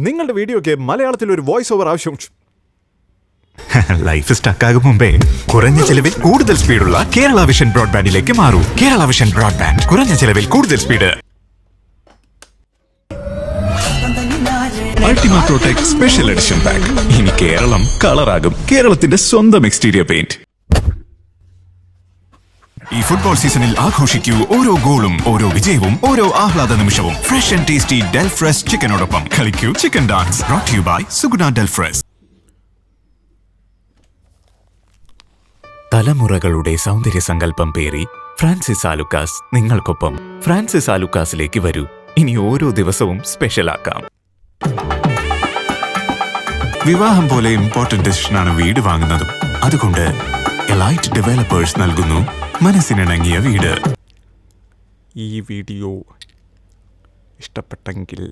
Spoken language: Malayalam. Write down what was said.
നിങ്ങളുടെ വീഡിയോയ്ക്ക് മലയാളത്തിൽ ഒരു വോയിസ് ഓവർ ആവശ്യം. ലൈഫ് സ്റ്റക്കാകും മുമ്പേ കുറഞ്ഞ ചെലവിൽ കൂടുതൽ സ്പീഡുള്ള കേരള വിഷൻ ബ്രോഡ്ബാൻഡിലേക്ക് മാറൂ. കേരള വിഷൻ ബ്രോഡ്ബാൻഡ്, കുറഞ്ഞ ചെലവിൽ കൂടുതൽ speed. Ultima protect special edition pack. ഇനി കേരളം കളറാകും. കേരളത്തിന്റെ സ്വന്തം എക്സ്റ്റീരിയർ പെയിന്റ്. ഈ ഫുട്ബോൾ സീസണിൽ ആഘോഷിക്കൂ ഓരോ ഗോളും, ഓരോ വിജയവും, ഓരോ ആഹ്ലാദ നിമിഷവും. ഫ്രഷ് ആൻഡ് ടേസ്റ്റി ഡെൽഫ്രഷ് ചിക്കനോടൊപ്പം കളിക്കൂ chicken dance. Brought you by Suguna Delfresh. തലമുറകളുടെ സൗന്ദര്യ സങ്കല്പം പേറി ഫ്രാൻസിസ് ആലുക്കാസ് നിങ്ങൾക്കൊപ്പം. ഫ്രാൻസിസ് ആലുക്കാസിലേക്ക് വരൂ. ഇനി ഓരോ ദിവസവും സ്പെഷ്യലാക്കാം. വിവാഹം പോലെ ഇമ്പോർട്ടന്റ് ഡിസിഷനാണ് വീട് വാങ്ങുന്നതും. അതുകൊണ്ട് എലൈറ്റ് ഡെവലപ്പേഴ്സ് നൽകുന്നു മനസ്സിനിണങ്ങിയ വീട്. ഈ വീഡിയോ ഇഷ്ടപ്പെട്ടെങ്കിൽ